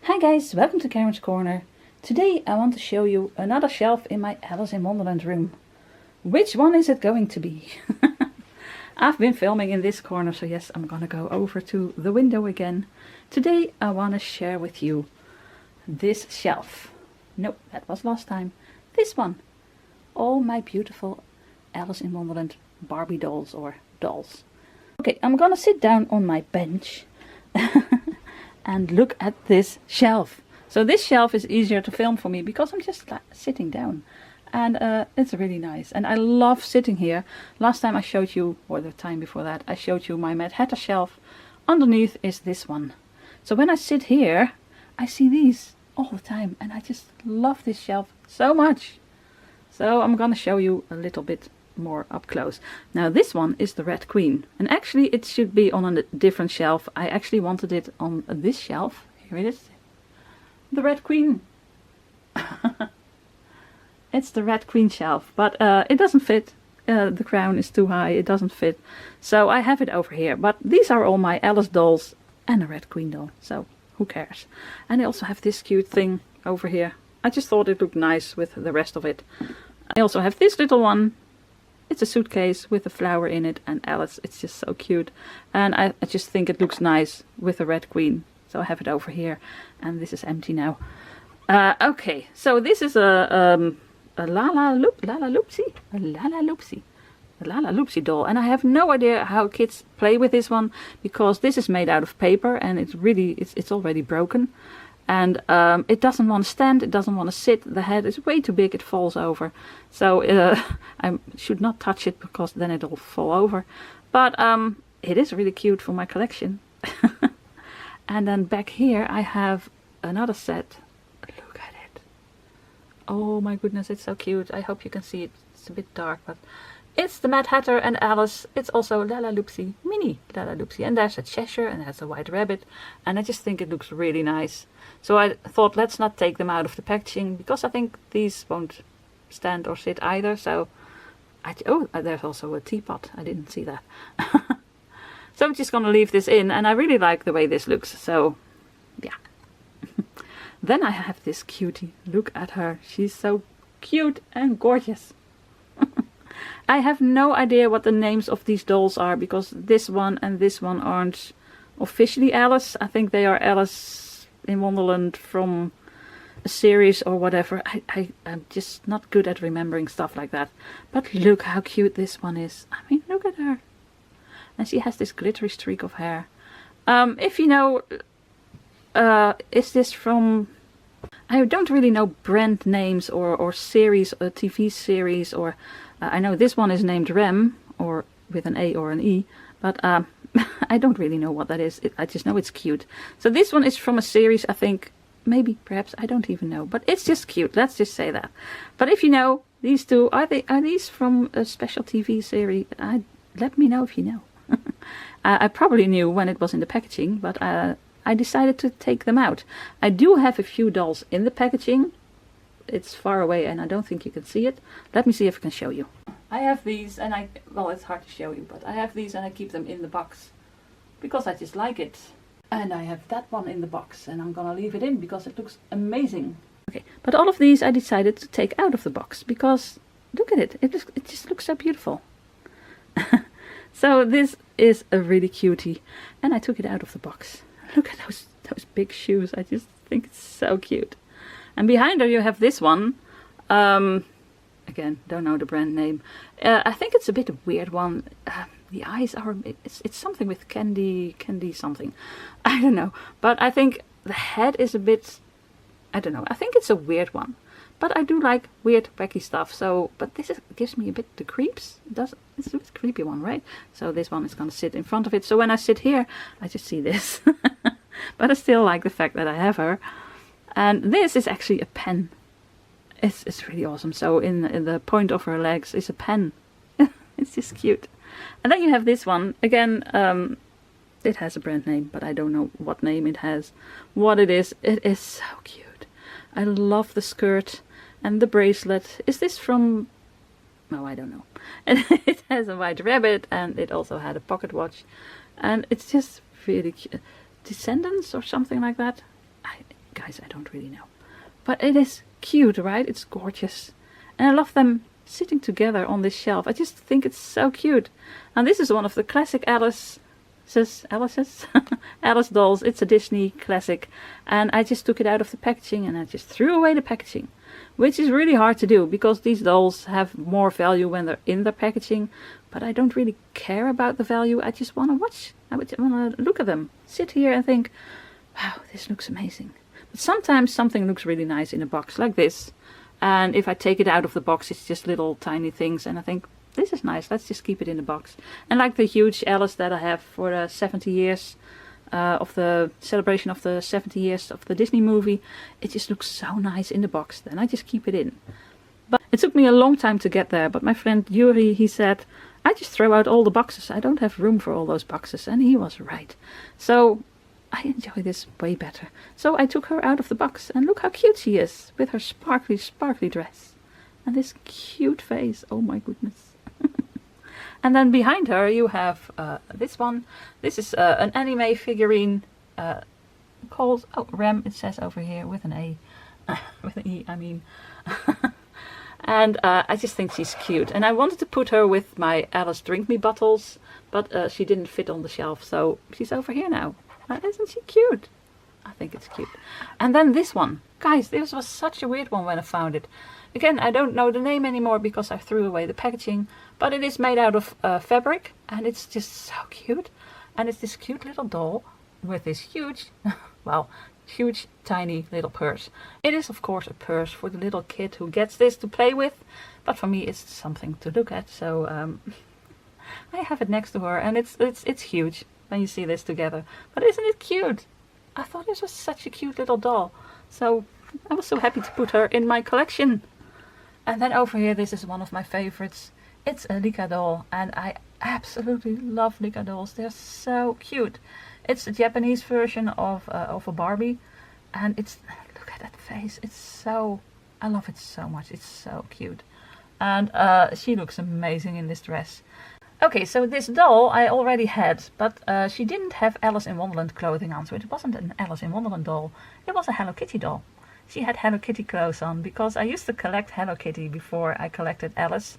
Hi guys, welcome to Karen's Corner. Today I want to show you another shelf in my Alice in Wonderland room. Which one is it going to be? I've been filming in this corner, so yes, I'm gonna go over to the window again. Today I want to share with you this shelf. No, that was last time. This one. All my beautiful Alice in Wonderland Barbie dolls or dolls. Okay, I'm gonna sit down on my bench and look at this shelf. So this shelf is easier to film for me because I'm just sitting down. And it's really nice. And I love sitting here. Last time I showed you, or the time before that, I showed you my Mad Hatter shelf. Underneath is this one. So when I sit here, I see these all the time. And I just love this shelf so much. So I'm gonna show you a little bit more up close. Now this one is the Red Queen. And actually it should be on a different shelf. I actually wanted it on this shelf. Here it is. The Red Queen. It's the Red Queen shelf, but it doesn't fit. The crown is too high, it doesn't fit. So I have it over here. But these are all my Alice dolls and a Red Queen doll, so who cares? And I also have this cute thing over here. I just thought it looked nice with the rest of it. I also have this little one. It's a suitcase with a flower in it, and Alice, it's just so cute. And I just think it looks nice with the Red Queen. So I have it over here, and this is empty now. Okay, so this is a Lalaloopsy doll, and I have no idea how kids play with this one because this is made out of paper and it's already broken, and it doesn't want to stand, it doesn't want to sit, the head is way too big, it falls over. So I should not touch it because then it'll fall over, but it is really cute for my collection. And then back here I have another set. Oh my goodness, it's so cute. I hope you can see it. It's a bit dark, but it's the Mad Hatter and Alice. It's also Lalaloopsy, mini Lalaloopsy. And there's a Cheshire and there's a white rabbit. And I just think it looks really nice. So I thought, let's not take them out of the packaging because I think these won't stand or sit either. So, oh, there's also a teapot. I didn't see that. So I'm just going to leave this in. And I really like the way this looks. So, yeah. Then I have this cutie. Look at her. She's so cute and gorgeous. I have no idea what the names of these dolls are because this one and this one aren't officially Alice. I think they are Alice in Wonderland from a series or whatever. I'm just not good at remembering stuff like that. But look how cute this one is. I mean, look at her. And she has this glittery streak of hair. If you know... is this from... I don't really know brand names or series, a TV series, or I know this one is named Rem, or with an A or an E, but I don't really know what that is. I just know it's cute. So this one is from a series, I think, maybe, perhaps, I don't even know, but it's just cute. Let's just say that. But if you know these two, are these from a special TV series? Let me know if you know. I probably knew when it was in the packaging, but I decided to take them out. I do have a few dolls in the packaging. It's far away and I don't think you can see it. Let me see if I can show you. I have these and well, it's hard to show you, but I have these and I keep them in the box because I just like it. And I have that one in the box and I'm gonna leave it in because it looks amazing. Okay, but all of these I decided to take out of the box because look at it. It just looks so beautiful. So this is a really cutie and I took it out of the box. Look at those big shoes. I just think it's so cute. And behind her you have this one. Again, don't know the brand name. I think it's a bit of a weird one. The eyes are... It's something with candy something. I don't know. But I think the head is a bit... I don't know. I think it's a weird one. But I do like weird, wacky stuff. So, but this gives me a bit the creeps. It's a bit creepy one, right? So this one is going to sit in front of it. So when I sit here, I just see this. But I still like the fact that I have her. And this is actually a pen. It's really awesome. So in the point of her legs is a pen. It's just cute. And then you have this one. Again, it has a brand name, but I don't know what name it has. What it is so cute. I love the skirt and the bracelet. Is this from... Oh, I don't know. And it has a white rabbit and it also had a pocket watch. And it's just really cute. Descendants or something like that. guys, I don't really know. But it is cute, right? It's gorgeous. And I love them sitting together on this shelf. I just think it's so cute. And this is one of the classic Alice's Alice dolls. It's a Disney classic. And I just took it out of the packaging and I just threw away the packaging. Which is really hard to do because these dolls have more value when they're in the packaging. But I don't really care about the value. I just want to watch. I just want to look at them. Sit here and think, wow, this looks amazing. But sometimes something looks really nice in a box like this. And if I take it out of the box, it's just little tiny things. And I think, this is nice, let's just keep it in the box. And like the huge Alice that I have for the 70 years of the celebration of the 70 years of the Disney movie, it just looks so nice in the box. Then I just keep it in. But it took me a long time to get there. But my friend Yuri, he said, I just throw out all the boxes. I don't have room for all those boxes. And he was right. So I enjoy this way better. So I took her out of the box and look how cute she is with her sparkly, sparkly dress. And this cute face. Oh my goodness. And then behind her you have this one. This is an anime figurine called, oh, Rem, it says over here with an A. With an E, I mean. And I just think she's cute. And I wanted to put her with my Alice Drink Me bottles, but she didn't fit on the shelf. So she's over here now. Isn't she cute? I think it's cute. And then this one. Guys, this was such a weird one when I found it. Again, I don't know the name anymore because I threw away the packaging. But it is made out of fabric. And it's just so cute. And it's this cute little doll with this huge, well, huge tiny little purse. It is of course a purse for the little kid who gets this to play with. But for me it's something to look at. So I have it next to her and it's huge when you see this together. But isn't it cute? I thought this was such a cute little doll. So I was so happy to put her in my collection. And then over here, this is one of my favorites. It's a Lika doll, and I absolutely love Lika dolls. They're so cute. It's a Japanese version of a Barbie, and it's, look at that face. It's so, I love it so much. It's so cute. And she looks amazing in this dress. Okay, so this doll I already had, but she didn't have Alice in Wonderland clothing on, so it wasn't an Alice in Wonderland doll. It was a Hello Kitty doll. She had Hello Kitty clothes on because I used to collect Hello Kitty before I collected Alice.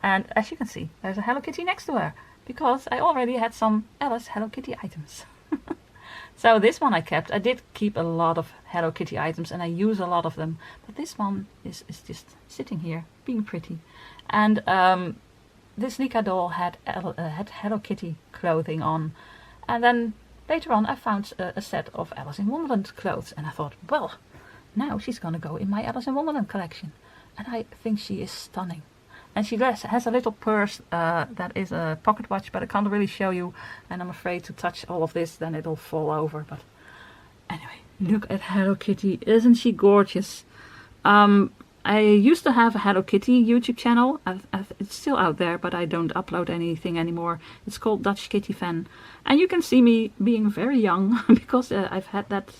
And as you can see, there's a Hello Kitty next to her because I already had some Alice Hello Kitty items. So this one I kept. I did keep a lot of Hello Kitty items and I use a lot of them. But this one is just sitting here being pretty. And this Lika doll had Hello Kitty clothing on. And then later on I found a set of Alice in Wonderland clothes. And I thought, well, now she's going to go in my Alice in Wonderland collection. And I think she is stunning. And she has a little purse that is a pocket watch, but I can't really show you. And I'm afraid to touch all of this, then it'll fall over. But anyway, look at Hello Kitty. Isn't she gorgeous? I used to have a Hello Kitty YouTube channel. It's still out there, but I don't upload anything anymore. It's called Dutch Kitty Fan. And you can see me being very young because I've had that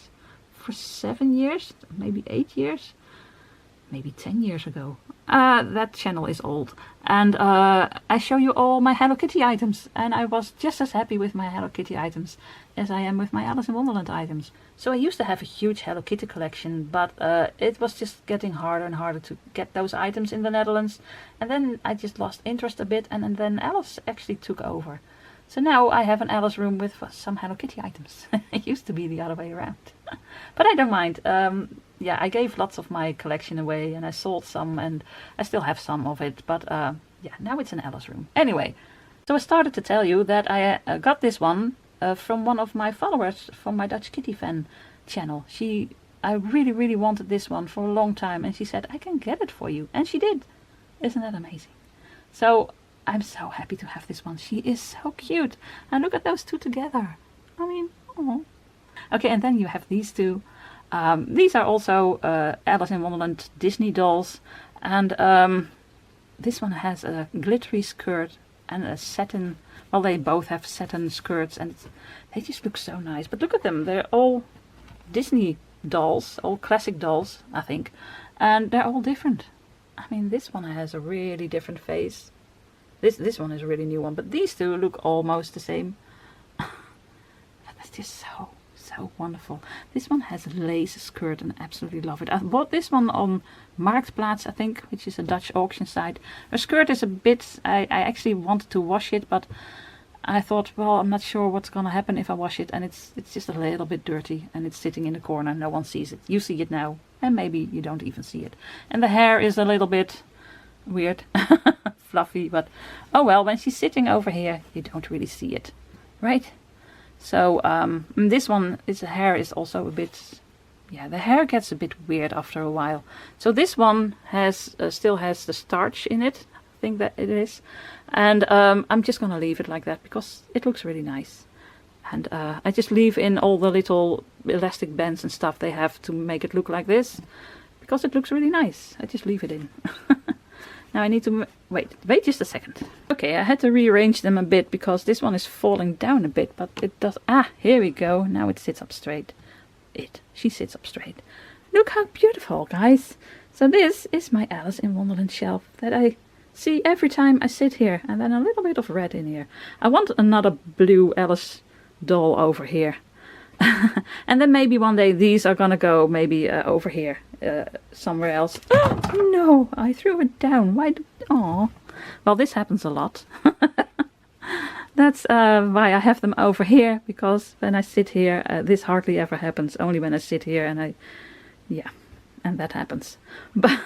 for 7 years, maybe 8 years, maybe 10 years ago. That channel is old. And I show you all my Hello Kitty items. And I was just as happy with my Hello Kitty items as I am with my Alice in Wonderland items. So I used to have a huge Hello Kitty collection, but it was just getting harder and harder to get those items in the Netherlands. And then I just lost interest a bit, and then Alice actually took over. So now I have an Alice room with some Hello Kitty items. It used to be the other way around. But I don't mind. Yeah, I gave lots of my collection away and I sold some and I still have some of it. But yeah, now it's an Alice room. Anyway, so I started to tell you that I got this one from one of my followers from my Dutch Kitty Fan channel. I really, really wanted this one for a long time. And she said, I can get it for you. And she did. Isn't that amazing? So I'm so happy to have this one. She is so cute. And look at those two together. I mean, oh. Okay, and then you have these two. These are also Alice in Wonderland Disney dolls. And this one has a glittery skirt and a satin. Well, they both have satin skirts and they just look so nice. But look at them. They're all Disney dolls, all classic dolls, I think. And they're all different. I mean, this one has a really different face. This one is a really new one. But these two look almost the same. That's just so wonderful. This one has a lace skirt and I absolutely love it. I bought this one on Marktplaats, I think, which is a Dutch auction site. Her skirt is a bit, I actually wanted to wash it, but I thought, well, I'm not sure what's gonna happen if I wash it, and it's just a little bit dirty and it's sitting in the corner. No one sees it. You see it now, and maybe you don't even see it. And the hair is a little bit weird, fluffy, but oh well, when she's sitting over here, you don't really see it, right? So this one, the hair is also a bit, yeah, the hair gets a bit weird after a while. So this one has still has the starch in it, I think that it is, and I'm just gonna leave it like that because it looks really nice. And I just leave in all the little elastic bands and stuff they have to make it look like this, because it looks really nice. I just leave it in. Now I need to wait just a second. Okay, I had to rearrange them a bit because this one is falling down a bit, but it does, here we go. Now it sits up straight. She sits up straight. Look how beautiful, guys. So this is my Alice in Wonderland shelf that I see every time I sit here, and then a little bit of red in here. I want another blue Alice doll over here. And then maybe one day these are gonna go maybe over here, somewhere else. Oh, no, I threw it down. Why? Oh, well, this happens a lot. That's why I have them over here, because when I sit here, this hardly ever happens. Only when I sit here and and that happens. But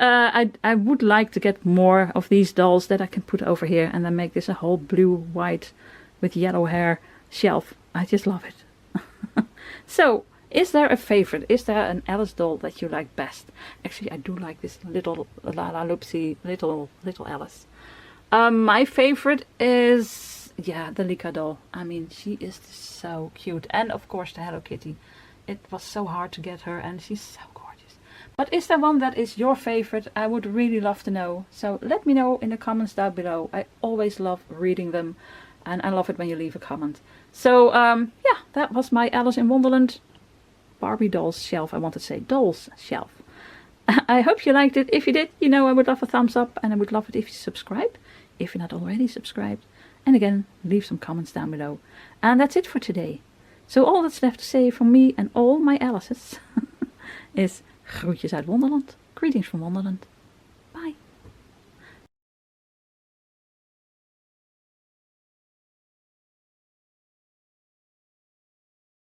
I would like to get more of these dolls that I can put over here and then make this a whole blue, white with yellow hair shelf. I just love it. So, is there a favorite? Is there an Alice doll that you like best? Actually, I do like this little Lalaloopsy, little Alice. My favorite is, yeah, the Lika doll. I mean, she is so cute. And of course the Hello Kitty. It was so hard to get her and she's so gorgeous. But is there one that is your favorite? I would really love to know. So let me know in the comments down below. I always love reading them. And I love it when you leave a comment. So, yeah, that was my Alice in Wonderland Barbie dolls shelf. I want to say dolls shelf. I hope you liked it. If you did, you know I would love a thumbs up. And I would love it if you subscribe. If you're not already subscribed. And again, leave some comments down below. And that's it for today. So all that's left to say from me and all my Alices is groetjes uit Wonderland. Greetings from Wonderland. Bye.